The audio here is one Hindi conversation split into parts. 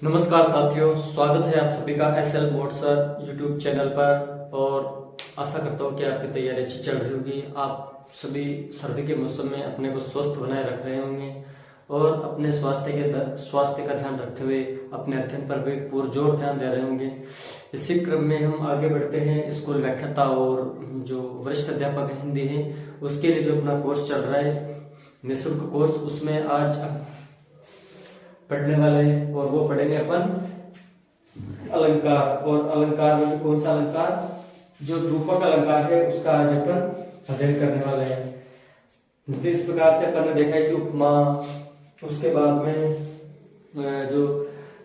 नमस्कार साथियों, स्वागत है आप सभी का SL mode sir YouTube channel पर। और आशा करता हूँ कि आपकी तैयारी अच्छी चल रही होगी। आप सभी सर्दी के मौसम में अपने को स्वस्थ बनाए रख रहे होंगे और अपने स्वास्थ्य का ध्यान रखते हुए अपने अध्ययन पर भी पुरजोर ध्यान दे रहे होंगे। इसी क्रम में हम आगे बढ़ते हैं। स्कूल व्याख्याता और जो वरिष्ठ अध्यापक हिंदी हैं उसके लिए जो अपना कोर्स चल रहा है, निःशुल्क कोर्स, उसमें आज पढ़ने वाले हैं और वो पढ़ेंगे अपन अलंकार। और अलंकार में कौन सा अलंकार, जो रूपक अलंकार है उसका आज अपन अध्ययन करने वाले हैं। तो इस प्रकार से अपन ने देखा है कि उपमा, उसके बाद में जो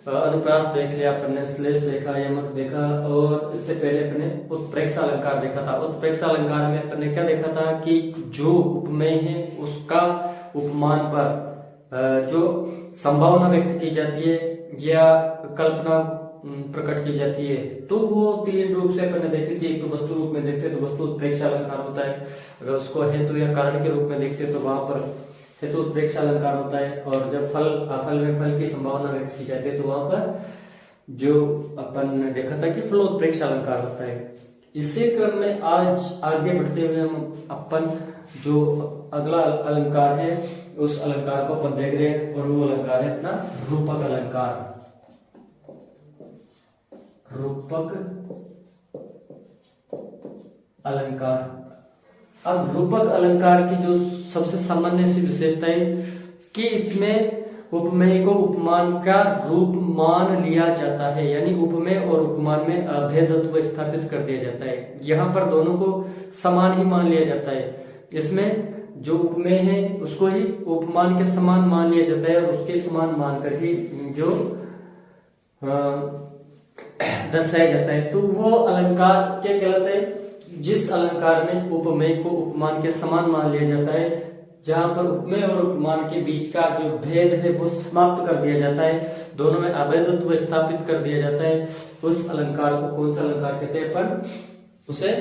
अनुप्रास देख लिया अपन ने, श्लेष देखा, यमक देखा, और इससे पहले अपने उत्प्रेक्षा अलंकार देखा था। उत्प्रेक्षा अलंकार में अपन ने क्या देखा था कि जो उपमेय है उसका उपमान पर जो संभावना व्यक्त की जाती है या कल्पना प्रकट की जाती है, तो वो तीन रूप से अपन ने देखी थी। एक तो वस्तु रूप में देखते तो वस्तु उत्प्रेक्षा अलंकार होता है, अगर उसको हेतु या कारण के रूप में देखते तो वहां पर हेतु उत्प्रेक्षा अलंकार होता है, और जब फल में फल की संभावना व्यक्त की जाती है तो वहां पर जो अपन ने देखा था कि फलोत्प्रेक्षा अलंकार होता है। इसी क्रम में आज आगे बढ़ते हुए हम अपन जो अगला अलंकार है उस अलंकार को अपन देख रहे हैं, और वो अलंकार है अपना रूपक अलंकार। रूपक अलंकार। अब रूपक अलंकार की जो सबसे सामान्य सी विशेषता है कि इसमें उपमेय को उपमान का रूप मान लिया जाता है, यानी उपमेय और उपमान में अभेदत्व स्थापित कर दिया जाता है। यहाँ पर दोनों को समान ही मान लिया जाता है। इसमें जो उपमेय है उसको ही उपमान के समान मान लिया जाता है, और उसके समान मानकर ही जो दर्शाया जाता है। तो वो अलंकार क्या कहलाता है? जिस अलंकार में उपमेय को उपमान के समान मान लिया जाता है, जहां पर उपमेय और उपमान के बीच का जो भेद है वो समाप्त कर दिया जाता है, दोनों में अभेदत्व स्थापित कर दिया जाता है, उस अलंकार को कौन सा अलंकार कहते हैं? अपन उसे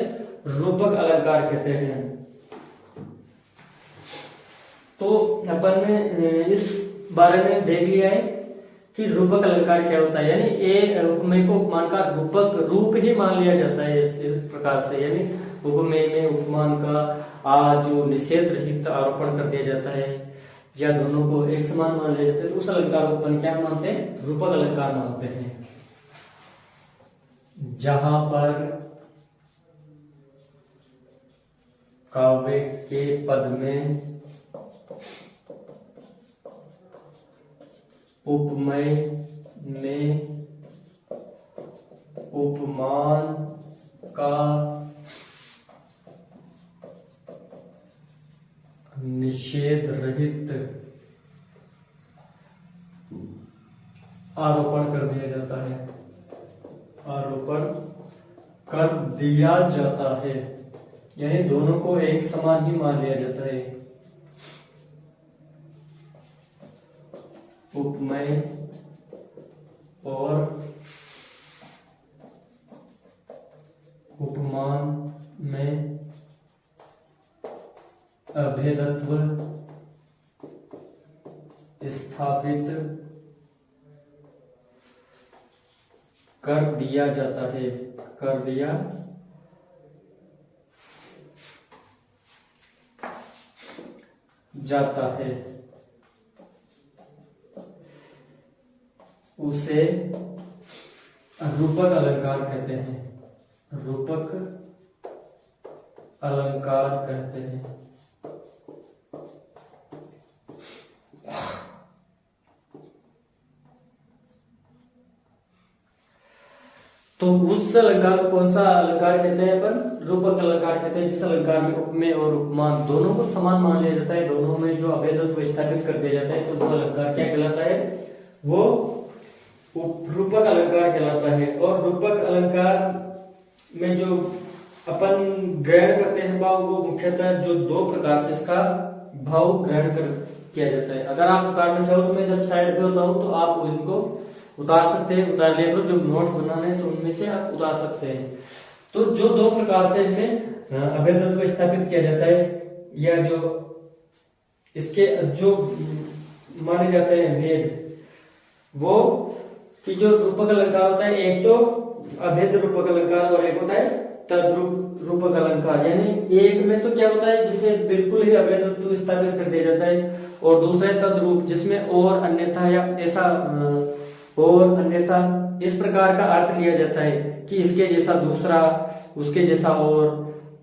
रूपक अलंकार कहते हैं। तो अपन ने इस बारे में देख लिया है कि रूपक अलंकार क्या होता है, यानी उपमेय को उपमान का रूप ही मान लिया जाता है इस प्रकार से, यानी उपमेय में उपमान का जो निषेध रहित आरोपण कर दिया जाता है या दोनों को एक समान मान लिया जाता है, तो उस अलंकार को अपन क्या मानते हैं? रूपक अलंकार मानते हैं। जहां पर काव्य के पद में उपमेय में उपमान का निषेध रहित आरोपण कर दिया जाता है, आरोपण कर दिया जाता है, यानी दोनों को एक समान ही मान लिया जाता है। उपमेय और उपमान में अभेदत्व स्थापित कर दिया जाता है, कर दिया जाता है, उसे रूपक अलंकार कहते हैं। रूपक अलंकार कहते हैं। तो उस अलंकार को कौन सा अलंकार कहते हैं? अपन रूपक अलंकार कहते हैं, जिस अलंकार में उपमेय और उपमान दोनों को समान मान लिया जाता है, दोनों में जो अभेदत्व स्थापित कर दिया जाता है, तो वो अलंकार क्या कहलाता है? वो रूपक अलंकार कहलाता है। और रूपक अलंकार में जो अपन ग्रहण करते हैं भाव, वो मुख्यतः जो दो प्रकार से इसका भाव ग्रहण किया जाता है। अगर आप उतारना चाहो तो मैं जब साइड पे होता हूँ तो आप इनको उतार सकते हैं, उतार लिया तो जो नोट्स बनाने हैं तो उनमें से आप उतार सकते हैं। तो जो दो प्रकार से इनमें अभेदत्व स्थापित किया जाता है, या जो इसके जो माने जाते हैं भेद, वो कि जो रूपक अलंकार होता है, एक तो अभेद रूपक अलंकार और एक होता है तद्रूप रूपक अलंकार। यानी एक में तो क्या होता है जिसे बिल्कुल ही अभेदत्व स्थापित कर दिया जाता है, और दूसरा है तद्रूप जिसमें और अन्यथा या ऐसा और अन्यथा इस प्रकार का अर्थ लिया जाता है कि इसके जैसा दूसरा, उसके जैसा और।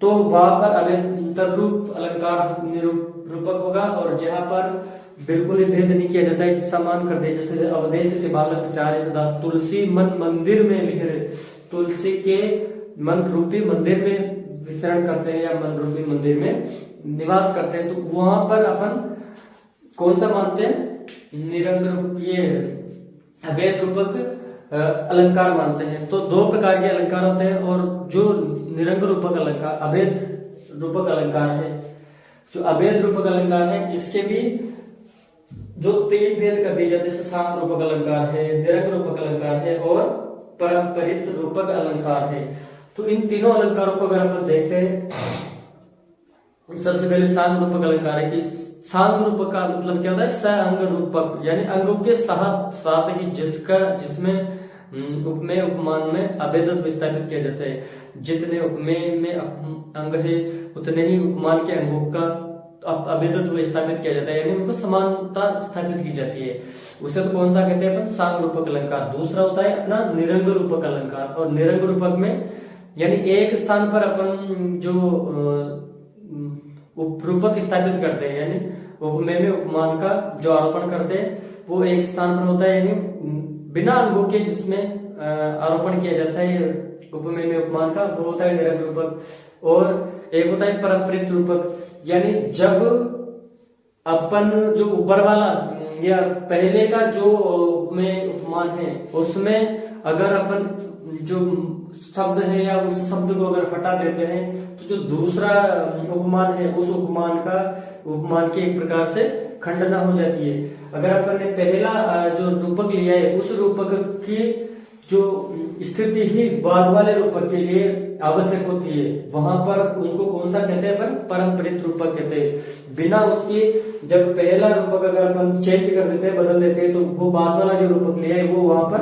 तो वहां पर अभेद तद्रूप अलंकार रूपक होगा, और जहां पर बिल्कुल ही भेद नहीं किया जाता है, समान कर दिया, जैसे अवधेश से बालक चार्य सदा तुलसी मन मंदिर में लिख रहे, तुलसी के मन रूपी मंदिर में विचरण करते हैं या मन रूपी मंदिर में निवास करते हैं, तो वहां पर अपन कौन सा मानते हैं, निरंतर ये अभेद रूपक अलंकार मानते हैं। तो दो प्रकार के अलंकार होते हैं, और जो निरंग रूपक अलंकार अभेद रूपक अलंकार है, जो अभेद रूपक अलंकार है, इसके भी जो तीन भेद कर दिए जाते हैं, सांग रूपक अलंकार है, निरंग रूपक अलंकार है और परंपरित रूपक अलंकार है। तो इन तीनों अलंकारों को अगर हम देखते हैं, सबसे पहले सांग रूपक अलंकार है कि सांग रूपक का मतलब क्या होता है, स अंग रूपक, यानी अंगों के साथ साथ ही जिसमें उपमेय उपमान में अभेदत्व स्थापित किया जाता है। जितने उपमेय में अंग है उतने ही उपमान के अंगों का अभेदत्व स्थापित किया जाता है, यानी उनको समानता स्थापित की जाती है। उसे तो कौन सा कहते हैं अपन, सांग रूपक अलंकार। दूसरा होता है अपना निरंग रूपक अलंकार, और निरंग रूपक में यानी एक स्थान पर अपन जो रूपक स्थापित करते हैं, यानी उपमेय में उपमान का जो आरोपण करते हैं वो एक स्थान पर होता है, यानी बिना अंगों के जिसमें आरोपण किया जाता है उपमेय में उपमान का, वो होता है निरंग रूपक। और एक होता है परंपरित रूपक, यानी जब अपन जो ऊपर वाला या पहले का जो उपमेय उपमान है उसमें अगर अपन जो शब्द है या उस शब्द को अगर हटा देते हैं, तो जो दूसरा उपमान है उस उपमान की एक प्रकार से खंडना हो जाती है। अगर अपन ने पहला जो रूपक लिया है उस रूपक की जो स्थिति ही बाद वाले रूपक के लिए आवश्यक होती है, वहां पर उनको कौन सा कहते हैं अपन, परंपरित रूपक कहते हैं। बिना उसकी जब पहला रूपक अगर अपन चेंज कर देते हैं, बदल देते हैं, तो वो बाद वाला जो रूपक लिया है वो वहां पर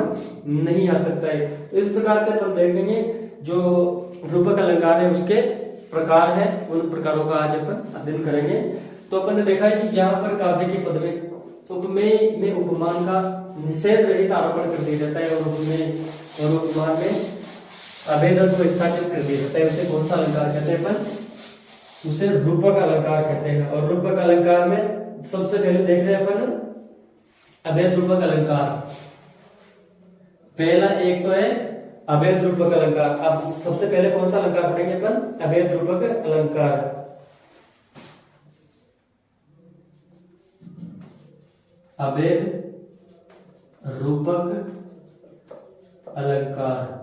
नहीं आ सकता है। तो इस प्रकार से अपन देखेंगे जो रूपक अलंकार है उसके प्रकार है, उन प्रकारों का आज अपन अध्ययन करेंगे। तो अपन ने देखा है कि जहां पर काव्य के पद में उपमेय में उपमान का निषेध रहित आरोपण कर दिया जाता है और उपमेय और उपमान में अभेदत्व स्थापित कर दिया जाता है, उसे कौन सा अलंकार कहते हैं अपन, उसे रूपक अलंकार कहते हैं। और रूपक अलंकार में सबसे पहले देख रहे हैं अपन अभेद रूपक अलंकार। पहला एक तो है अभेद रूपक अलंकार। अब सबसे पहले कौन सा अलंकार पढ़ेंगे अपन, अभेद रूपक अलंकार। अभेद रूपक अलंकार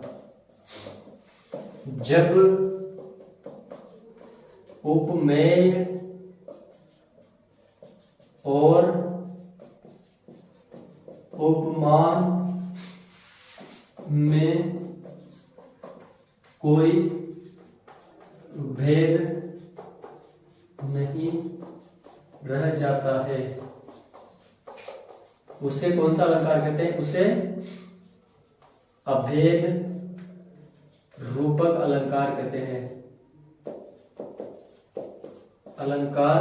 जब उपमेय और उपमान में कोई भेद नहीं रह जाता है, उसे कौन सा अलंकार कहते हैं, उसे अभेद रूपक अलंकार कहते हैं। अलंकार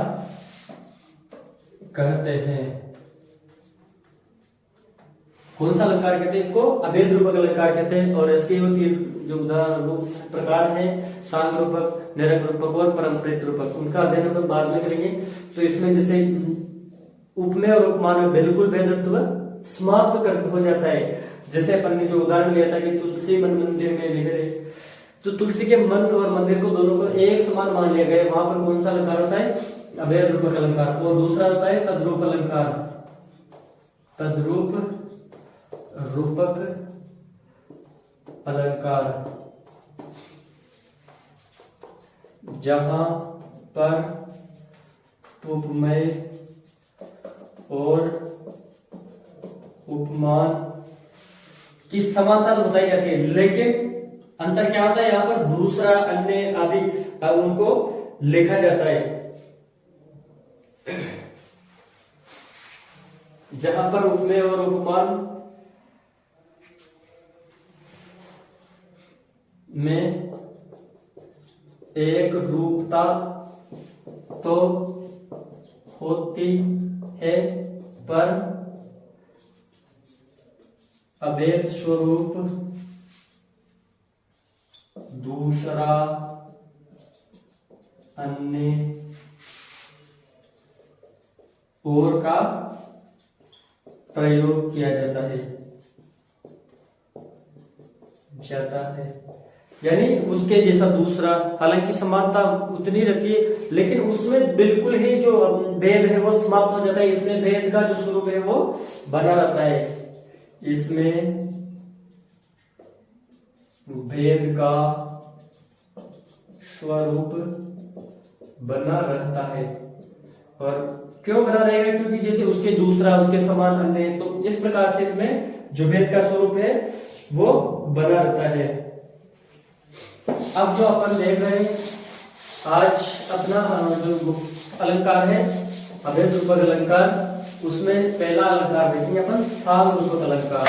कहते हैं, कौन सा अलंकार कहते हैं इसको, अभेद रूपक अलंकार कहते हैं। और इसके जो उदाहरण रूप प्रकार हैं, सांग रूपक, निरंग रूपक और परंपरित रूपक, उनका अध्ययन अपन बाद में करेंगे। तो इसमें जैसे उपमेय और उपमान में बिल्कुल भेदत्व समाप्त कर हो जाता है। जैसे अपन ने जो उदाहरण लिया था कि तुलसी मन मंदिर में विहरे, तो तुलसी के मन और मंदिर को दोनों को एक समान मान लिया गया, वहां पर कौन सा अलंकार होता है, अभेद रूपक अलंकार। और दूसरा होता है तद्रूप अलंकार, तद्रूप रूपक अलंकार, जहां पर उपमेय और उपमान की समानता तो बताई जाती है, लेकिन अंतर क्या होता है, यहां पर दूसरा अन्य आदि उनको लिखा जाता है। जहां पर उपमेय और उपमान में एक रूपता तो होती है, पर अभेद स्वरूप दूसरा अन्य और का प्रयोग किया जाता है यानी उसके जैसा दूसरा। हालांकि समानता उतनी रहती है, लेकिन उसमें बिल्कुल ही जो भेद है वो समाप्त हो जाता है। इसमें भेद का जो स्वरूप है वो बना रहता है। इसमें भेद का स्वरूप बना रहता है। और क्यों बना रहेगा? क्योंकि जैसे उसके दूसरा, उसके समान अन्य, तो इस प्रकार से इसमें जो भेद का स्वरूप है वो बना रहता है। अब जो अपन देख रहे हैं आज अपना जो अलंकार है अभेद रूपक अलंकार, उसमें पहला अलंकार देखेंगे अपन साम रूपक अलंकार।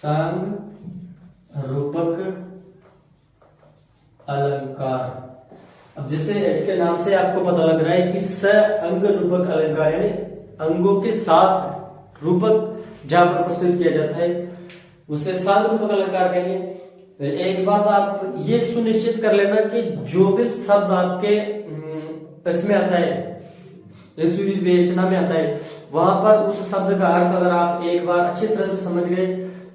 सांग रूपक अलंकार। अब जैसे इसके नाम से आपको पता लग रहा है कि स अंग रूपक अलंकार, यानी अंगों के साथ रूपक जहां पर प्रस्तुत किया जाता है उसे सांग रूपक अलंकार कहेंगे। एक बात आप ये सुनिश्चित कर लेना कि जो भी शब्द आपके इसमें आता है, इस विवेचना में आता है, वहां पर उस शब्द का अर्थ अगर आप एक बार अच्छी तरह से समझ गए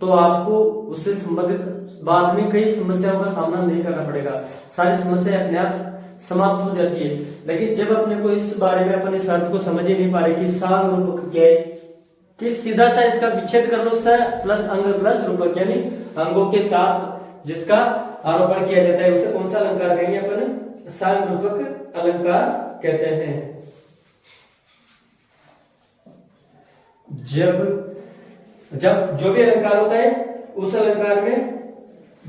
तो आपको उससे संबंधित बाद में कई समस्याओं का सामना नहीं करना पड़ेगा। सारी समस्या अपने आप समाप्त हो जाती है। लेकिन जब अपने को इस बारे में अपन इस अर्थ को समझ ही नहीं पा रहे कि सांग रूपक क्या है, कि सीधा सा इसका विच्छेद कर लो, स प्लस अंग प्लस रूपक, यानी अंगों के साथ जिसका आरोपण किया जाता है उसे कौन सा अलंकार कहेंगे अपन? सांग रूपक अलंकार कहते हैं। जब जो भी अलंकार होता है उस अलंकार में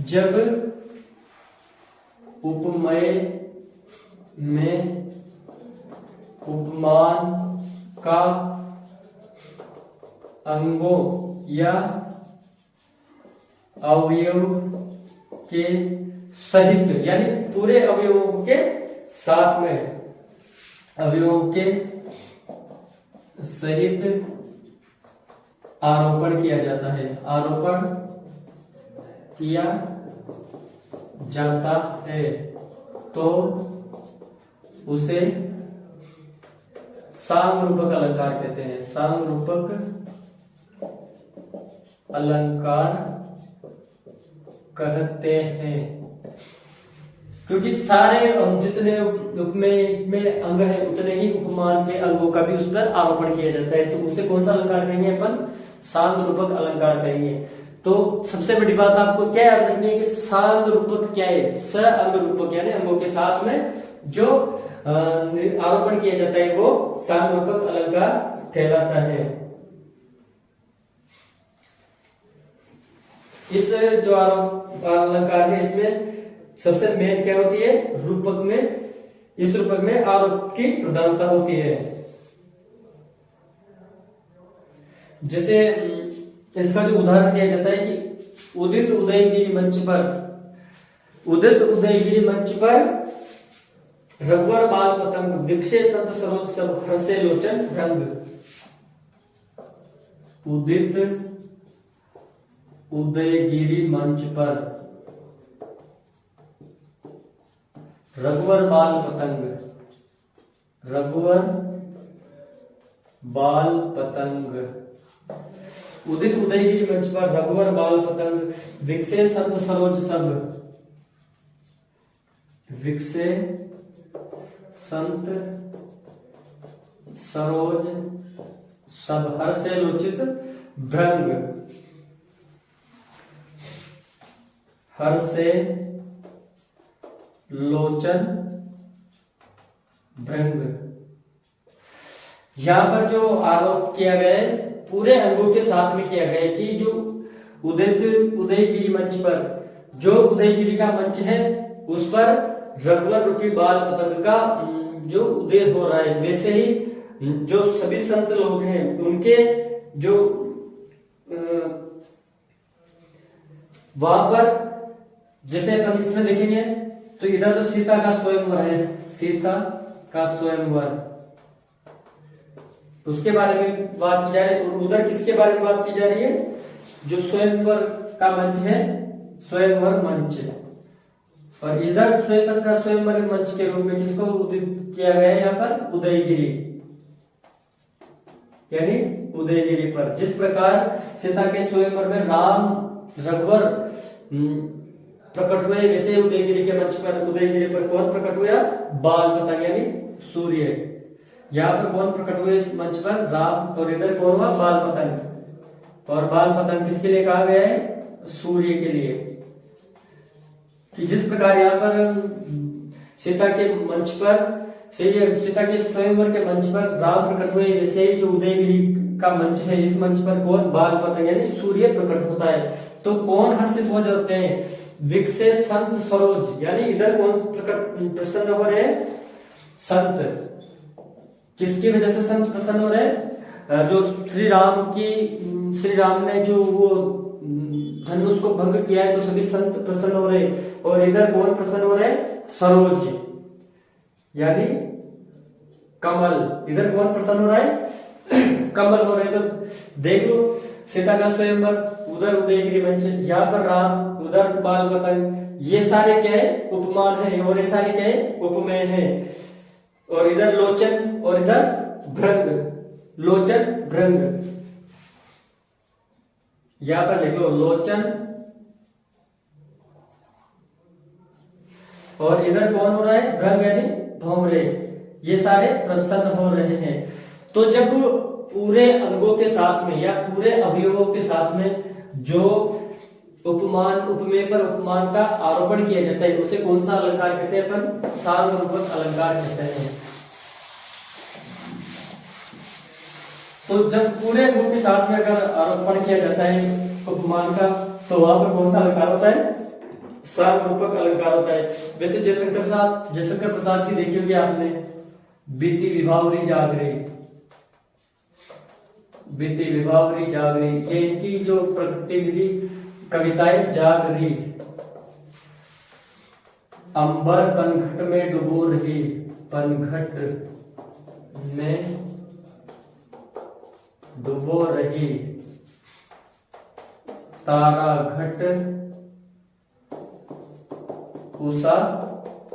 जब उपमेय में उपमान का अंगों या अवयव के सहित, यानी पूरे अवयवों के साथ में, अवयवों के सहित आरोपण किया जाता है, आरोपण किया जाता है तो उसे सांग रूपक अलंकार कहते हैं। सांग रूपक अलंकार कहते हैं क्योंकि सारे जितने उपमेय में अंग है उतने ही उपमान के अंगों का भी उस पर आरोपण किया जाता है, तो उसे कौन सा अलंकार कहेंगे अपन? सांग रूपक अलंकार कहेंगे। तो सबसे बड़ी बात आपको क्या याद रखनी है कि सांग रूपक क्या है? स अंग रूपक, यानी अंगों के साथ में जो आरोपण किया जाता है वो सांग रूपक अलंकार कहलाता है। इस जो अलंकार है इसमें सबसे मेन क्या होती है? रूपक में, इस रूपक में आरोप की प्रधानता होती है। जैसे इसका जो उदाहरण दिया जाता है कि उदित उदयगिरी मंच पर, उदित उदयगिरी मंच पर रघुवर बाल पतंग विकसे संत सरोज सब हर्षे लोचन रंग। उदित उदयगिरी मंच पर रघुवर बाल पतंग, रघुवर बाल पतंग, उदित उदयगिरी मंच पर रघुवर बाल पतंग विकसे संत सरोज सब, विकसे संत सरोज सब हर्षे लोचित भृंग, हर्षे लोचन भृंग। यहां पर जो आरोप किया गया है पूरे अंगों के साथ में किया गया है कि जो उदयगिरी मंच पर, जो उदयगिरी का मंच है उस पर रघुवर रूपी बाल पतंग का जो उदय हो रहा है, वैसे ही जो सभी संत लोग हैं उनके जो वहां पर जैसे अपन इसमें देखेंगे तो इधर तो सीता का स्वयंवर है, सीता का स्वयंवर, उसके बारे में बात की जा रही है। और उधर किसके बारे में बात की जा रही है? जो स्वयंवर का मंच है, स्वयंवर मंच। और इधर श्वेतक का स्वयंवर मंच के रूप में किसको उदित किया गया है? यहाँ पर उदयगिरी, यानी उदयगिरी पर। जिस प्रकार सीता के स्वयंवर में राम रघुवर प्रकट हुए, वैसे उदयगिरी के मंच पर, उदयगिरी पर कौन प्रकट हुआ? बाल पतंग यानी सूर्य। यहाँ पर कौन प्रकट हुए इस मंच पर? राम। और इधर कौन हुआ? बाल पतंग। और बाल पतंग किसके लिए कहा गया है? सूर्य के लिए। कि जिस प्रकार यहाँ पर सीता के मंच पर, सीता के स्वयंवर के मंच पर राम प्रकट हुए, वैसे ही जो उदयगिरी का मंच है, इस मंच पर कौन? बाल पतंग यानी सूर्य प्रकट होता है। तो कौन हर्षित हो जाते हैं? विकसे संत सरोज, यानी इधर कौन प्रकट प्रसन्न हो रहे हैं? संत। किसकी वजह से संत प्रसन्न हो रहे हैं? जो श्री राम ने जो वो धनुष को भंग किया है, तो सभी संत प्रसन्न हो रहे। और इधर कौन प्रसन्न हो रहे? सरोज यानी कमल। इधर कौन प्रसन्न हो रहा है? कमल हो रहे। तो देख लो, सीता का स्वयंवर, उधर उदयगिरी मंच, यहाँ पर राम, उधर बाल पतंग, ये सारे क्या है? उपमान है। और ये सारे क्या है? उपमेय है। और इधर लोचन और इधर भृंग, लोचन भृंग। यहां पर लिख लो लोचन, और इधर कौन हो रहा है? भृंग यानी भौंरे। ये सारे प्रसन्न हो रहे हैं। तो जब पूरे अंगों के साथ में या पूरे अवयवों के साथ में जो उपमान, उपमेय पर उपमान का आरोपण किया जाता है, उसे कौन सा अलंकार कहते हैं? अपन सार्व रूपक अलंकार कहते हैं। तो जब पूरे अंगों के साथ में अगर आरोपण किया जाता है उपमान का, तो वहां पर कौन सा अलंकार होता है? सार्व रूपक अलंकार होता है। वैसे जयशंकर प्रसाद की देखी होगी आपने, बीती विभावरी जागरी, बीती विभावरी जागरी, ये इनकी जो प्रकृति मिली कविताएं जागरी। अंबर पनघट में डुबो रही, पनघट में डुबो रही, तारा घट उषा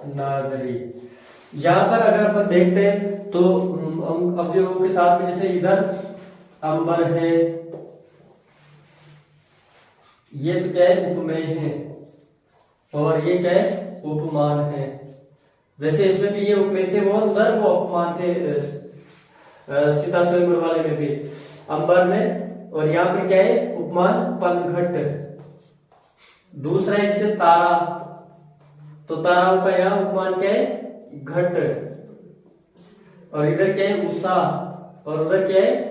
नागरी। यहां पर अगर अपन देखते हैं तो अवयवों के साथ में, जैसे इधर अंबर है, ये तो क्या है? उपमेय है। और ये क्या है? उपमान है। वैसे इसमें भी ये उपमेय थे, वो उधर वो उपमान थे, सीता स्वयंवर वाले में भी अंबर में। और यहाँ पर क्या है? उपमान पनघट। दूसरा है जैसे तारा, तो ताराओं का यहाँ उपमान क्या है? घट। और इधर क्या है? उषा। और उधर क्या है?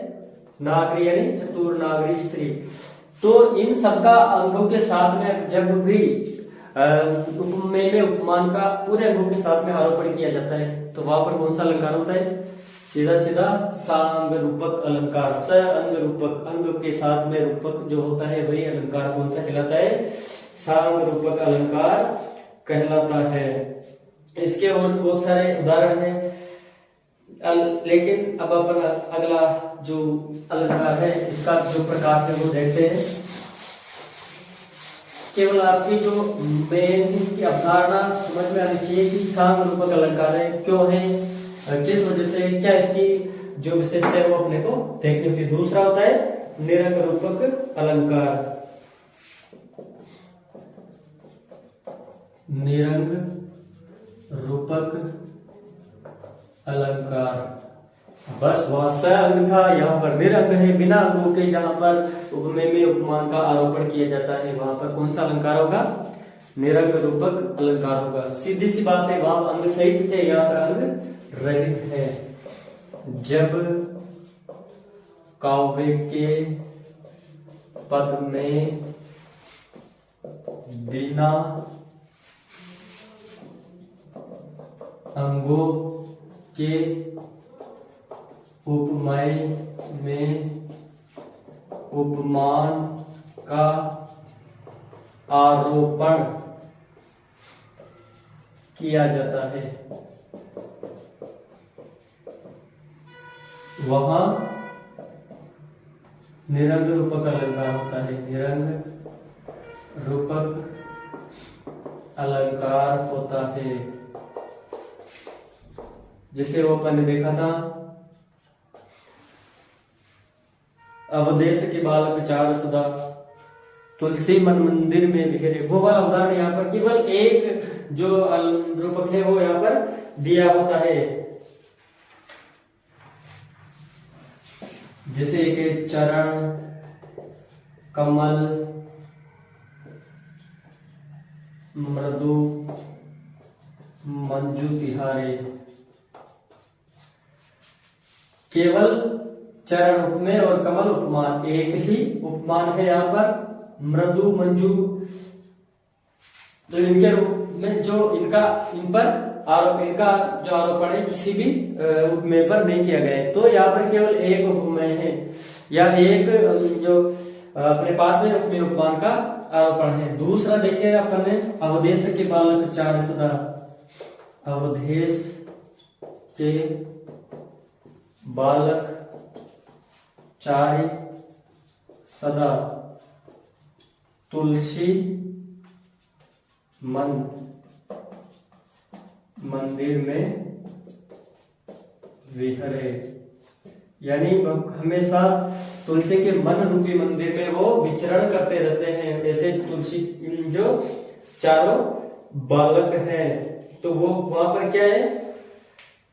नागरी यानी चतुर नागरी स्त्री। तो इन सबका अंगों के साथ में जब भी उपमेय में उपमान का पूरे अंगों के साथ में आरोपण किया जाता है, तो वहां पर कौन सा अलंकार होता है? सीधा सीधा सांग रूपक अलंकार। स अंग रूपक, अंग के साथ में रूपक जो होता है वही अलंकार कौन सा कहलाता है? सांग रूपक अलंकार कहलाता है। इसके और बहुत सारे उदाहरण हैं, लेकिन अब अपन अगला जो अलंकार है, इसका जो प्रकार है वो देखते हैं। केवल आपकी जो मेन इसकी अवधारणा समझ में आनी चाहिए कि सांग रूपक अलंकार है, क्यों है, किस वजह से, क्या इसकी जो विशेषता है वो अपने को देखनी होती है। दूसरा होता है निरंग रूपक अलंकार। निरंग रूपक अलंकार, बस वहां स अंग था, यहाँ पर निरंग है, बिना अंगों के। जहां पर उपमेय में उपमान का आरोपण किया जाता है, वहां पर कौन सा अलंकार होगा? निरंग रूपक अलंकार होगा। सीधी सी बात है, वहां अंग सहित थे, यहाँ पर अंग रहित है। जब काव्य के पद में बिना अंगों के उपमेय में उपमान का आरोपण किया जाता है, वहां निरंग रूपक अलंकार होता है। निरंग रूपक अलंकार होता है। जिसे वो अपन ने देखा था, अवदेश के बालक चार सदा तुलसी मन मंदिर में बिखरे, वो वाला उदाहरण यहाँ पर केवल एक जो रूपक है वो यहाँ पर दिया होता है। जैसे कि चरण, कमल, मृदु, मंजू तिहारे, केवल चरण उपमेय और कमल उपमान, एक ही उपमान है यहाँ पर। मृदु, मंजू, तो इनके रूप में जो इनका इन पर आरोप, इनका जो आरोपण है किसी भी उपमेय पर नहीं किया गया है। तो यहाँ पर केवल एक उपमेय है या एक जो अपने पास में उपमेय उपमान का आरोपण है। दूसरा देखें अपन ने, अवदेश के बालक चार सदा, अवधेश के बालक चार सदा तुलसी मन मंदिर में विहरे, यानी हमेशा तुलसी के मन रूपी मंदिर में वो विचरण करते रहते हैं। ऐसे तुलसी जो चारों बालक हैं, तो वो वहां पर क्या है,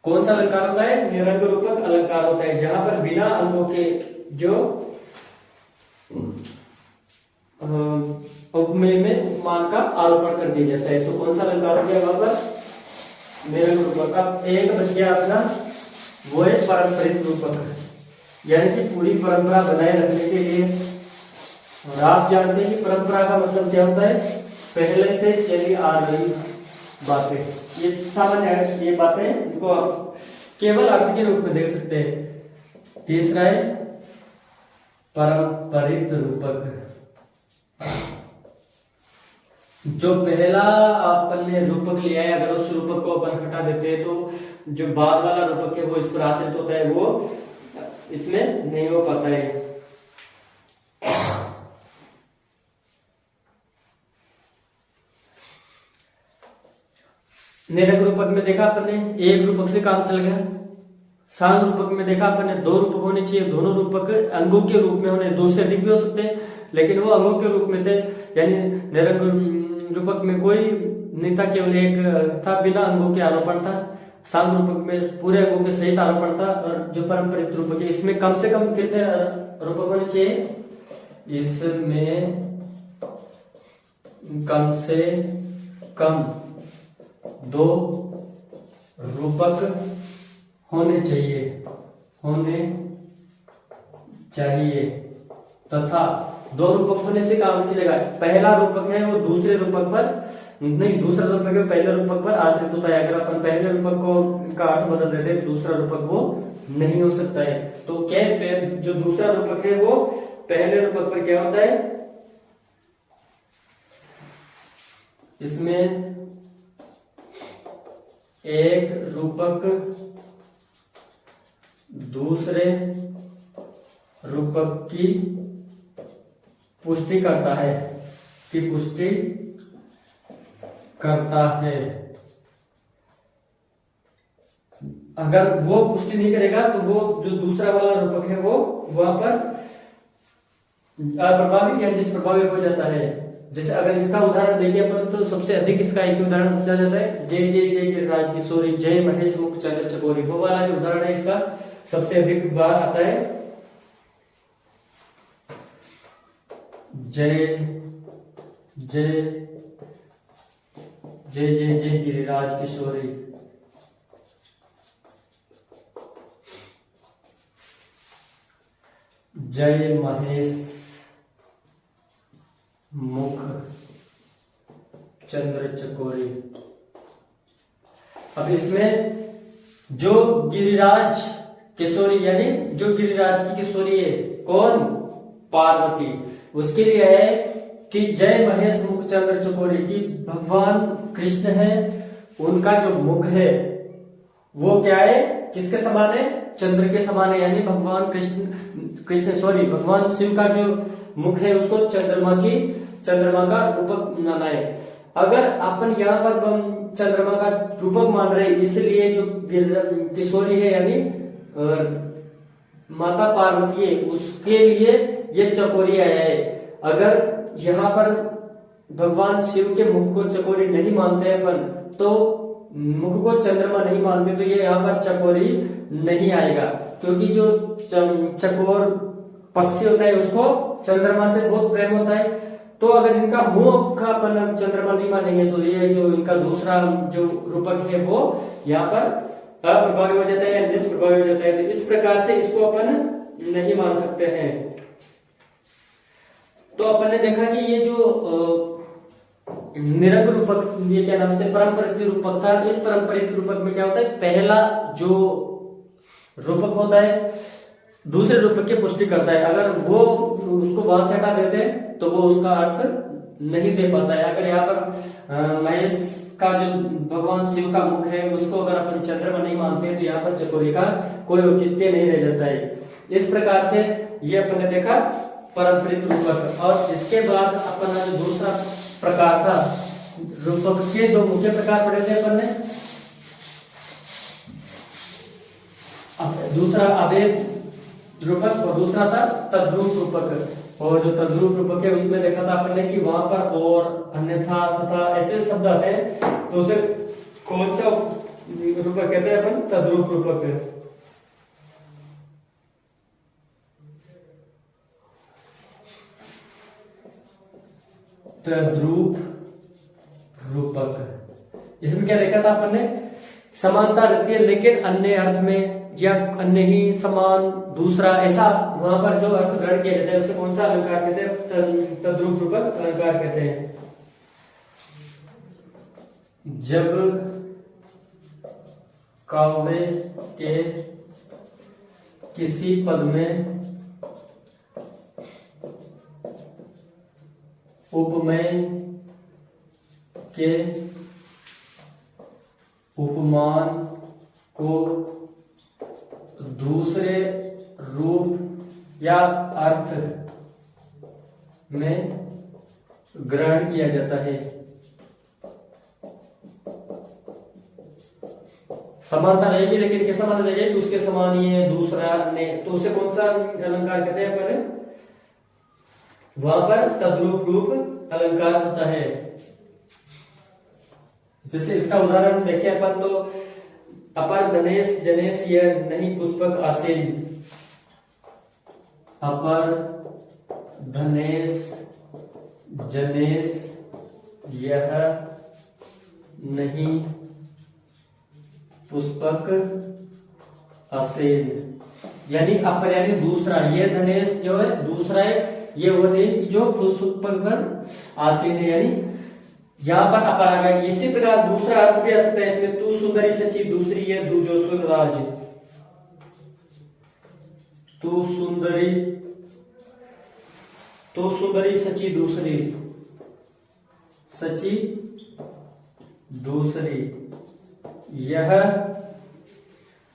कौन सा अलंकार होता है? निरंग रूपक अलंकार होता है, जहां पर बिना अंगों के जो उपमेय में उपमान का आरोपण कर दिया जाता है। तो कौन सा अलंकार हो गया वहां पर? निरंग रूपक। अब एक बच गया अपना, वो है पारंपरिक रूपक, यानी कि पूरी परंपरा बनाए रखने के लिए। और आप जानते हैं कि परंपरा का मतलब क्या होता है? पहले से चली आ रही बातें। ये सामान्य है, ये बातें इनको आप केवल अर्थ के रूप में देख सकते हैं। तीसरा है पारंपरिक रूपक। जो पहला अपन ने रूपक लिया है, अगर उस रूपक को अपन हटा देते हैं तो जो बाद वाला रूपक है वो इस पर आश्रित होता है, वो इसमें नहीं हो पाता है। निरंग रूपक में देखा अपन ने एक रूपक से काम चल गया। सांग रूपक में देखा अपन ने दो रूपक होने चाहिए, दोनों रूपक अंगों के रूप में होने, दो से अधिक भी हो सकते हैं, लेकिन वो अंगों के रूप में थे। यानी निरंग रूपक में कोई नहीं था, केवल एक था, बिना अंगों के आरोपण था। सांग रूपक में पूरे अंगों के सहित आरोपण था। और जो पारंपरिक रूपक है, इसमें कम से कम कितने रूपक होने चाहिए? इसमें कम से कम दो रूपक होने चाहिए तथा दो रूपक होने से काम चलेगा। पहला रूपक है वो दूसरे रूपक पर नहीं, दूसरा रूपक है पहले रूपक पर आश्रित होता है। अगर अपन पहले रूपक को का अर्थ बदल देते हैं तो दूसरा रूपक वो नहीं हो सकता है। तो क्या जो दूसरा रूपक है वो पहले रूपक पर क्या होता है? इसमें एक रूपक दूसरे रूपक की पुष्टि करता है, अगर वो पुष्टि नहीं करेगा तो वो जो दूसरा वाला रूपक है वो वहां पर अप्रभावी या निष्प्रभावी हो जाता है। जैसे अगर इसका उदाहरण देखिए अपन तो सबसे अधिक इसका एक उदाहरण पूछा जाता है, जय जय जय गिरिराज किशोरी, जय महेश मुख चंद्र चकोरी। वो वाला जो उदाहरण है इसका सबसे अधिक बार आता है, जय जय जय जय जय गिरिराज किशोरी। जय महेश मुख चंद्र चकोरी। अब इसमें जो गिरिराज किशोरी यानी जो गिरिराज की किशोरी है, कौन? पार्वती। उसके लिए है कि जय महेश मुख चंद्र चकोरी, की भगवान कृष्ण है, उनका जो मुख है वो क्या है, किसके समान है? चंद्र के समान है। यानी भगवान भगवान शिव का जो मुख है उसको चंद्रमा का रूपक माना है। अगर अपन यहाँ पर चंद्रमा का रूपक मान रहे, इसलिए जो किशोरी है यानी माता पार्वती है, उसके लिए ये चकोरी आया है। अगर यहाँ पर भगवान शिव के मुख को चकोरी नहीं मानते अपन, तो मुख को चंद्रमा नहीं मानते, तो ये यहाँ पर चकोरी नहीं आएगा, क्योंकि जो चकोर पक्षी होता है उसको चंद्रमा से बहुत प्रेम होता है। तो अगर इनका मुंह का अपन चंद्रमा नहीं मानेंगे, तो ये जो इनका दूसरा जो रूपक है वो यहाँ पर अप्रभावी हो जाता है या निष्प्रभावी हो जाता है। इस प्रकार से इसको अपन नहीं मान सकते हैं। तो अपन ने देखा कि ये जो निरंग रूपक, ये क्या नाम से पारंपरिक रूपक था। इस पारंपरिक रूपक में क्या होता है, पहला जो रूपक होता है दूसरे रूपक की पुष्टि करता है। अगर वो उसको वहां से हटा देते तो वो उसका अर्थ नहीं दे पाता है। अगर यहाँ पर महेश का जो भगवान शिव का मुख है उसको अगर अपन चंद्रमा नहीं मानते, तो यहाँ पर चकोरी का कोई औचित्य नहीं रह जाता है। इस प्रकार से ये अपन ने देखा पारंपरिक रूपक। और इसके बाद अपना जो दूसरा प्रकार था, रूपक के दो मुख्य प्रकार पढ़े थे अपन ने। दूसरा अभेद रूपक और दूसरा था तद्रूप रूपक। और जो तद्रूप रूपक है उसमें देखा था अपन ने कि वहां पर और, अन्यथा, तथा ऐसे शब्द आते हैं, तो उसे कौन सा रूपक कहते हैं अपन? तद्रूप रूपक। तद्रूप रूपक, इसमें क्या देखा था अपन ने? समानता रहती है लेकिन अन्य अर्थ में, या अन्य ही समान दूसरा, ऐसा वहां पर जो अर्थ ग्रहण किया जाता है उसे कौन सा अलंकार कहते हैं? तद्रूप रूपक अलंकार कहते हैं। जब काव्य के किसी पद में उपमेय के उपमान को दूसरे रूप या अर्थ में ग्रहण किया जाता है। समानता रहेगी लेकिन कैसा माना जाएगा? उसके समान ही है, दूसरा ने, तो उसे कौन सा अलंकार कहते हैं अपन? वहां पर तद्रूप रूप अलंकार होता है। जैसे इसका उदाहरण देखें अपन तो, अपर धनेश जनेश यह नहीं पुष्पक आसीन। अपर धनेश जनेश यह नहीं पुष्पक आसीन। यानी अपर यानी दूसरा, ये धनेश जो है दूसरा है, ये वो नहीं जो पुष्पक पर आसीन है, यानी यहाँ पर अपर आ गया। इसी प्रकार दूसरा अर्थ भी आ सकता है इसमें, तू सुंदरी सची दूसरी है दूजो सुरराज। तू सुंदरी सची दूसरी, सची दूसरी, यह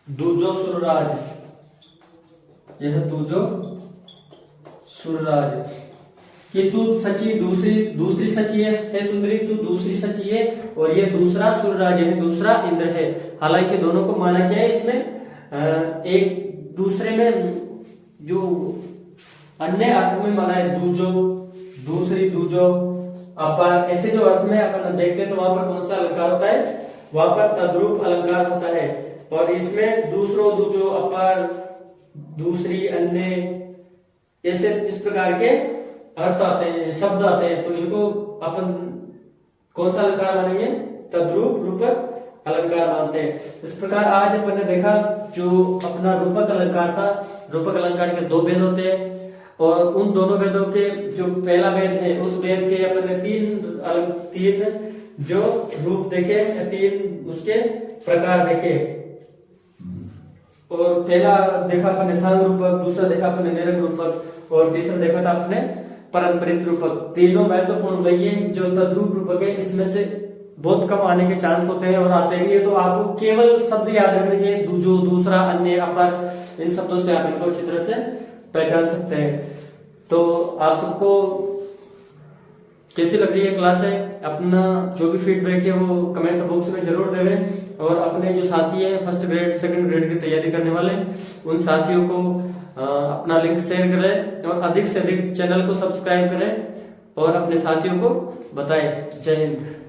दूजो सुरराज, यह दूजो सुरराज। कि तू सची दूसरी सची है सुंदरी, तू दूसरी सची है, और ये दूसरा सुरराज है, दूसरा इंद्र है। हालांकि दोनों को माना क्या है इसमें? एक दूसरे में जो अन्य अर्थ में माना है, दूजो, दूसरी, दूजो, अपर, ऐसे जो अर्थ में अपन देखते हैं तो वहां पर कौन सा अलंकार होता है? वहां पर तद्रूप अलंकार होता है। और इसमें दूसरो, दूजो, अपर, दूसरी, अन्य, ऐसे इस प्रकार के अर्थ आते हैं, शब्द आते हैं, तो इनको अपन कौन सा अलंकार मानेंगे? तद्रूप रूपक अलंकार मानते हैं। इस प्रकार आज अपन ने देखा जो अपना रूपक अलंकार था। रूपक अलंकार के दो भेद होते हैं, और उन दोनों भेदों के जो पहला भेद है उस भेद के अपन ने तीन जो रूप देखे, तीन उसके प्रकार देखे। और पहला देखा अपने सांग रूपक, दूसरा देखा अपने निरंग रूपक और तीसरा देखा था अपने परंपरित रूपक। तीनों महत्वपूर्ण वही है। जो तद्रूप रूपक है इसमें से बहुत कम आने के चांस होते हैं और आते भी है, तो आपको केवल शब्द याद रखने चाहिए, जो, दूसरा, अन्य, अपर, इन शब्दों से आप इनको अच्छी तरह से पहचान सकते हैं। तो आप सबको कैसी लग रही है क्लास है, अपना जो भी फीडबैक है वो कमेंट बॉक्स में जरूर देवें। और अपने जो साथी हैं फर्स्ट ग्रेड सेकंड ग्रेड की तैयारी करने वाले, उन साथियों को अपना लिंक शेयर करें और अधिक से अधिक चैनल को सब्सक्राइब करें और अपने साथियों को बताएं। जय हिंद।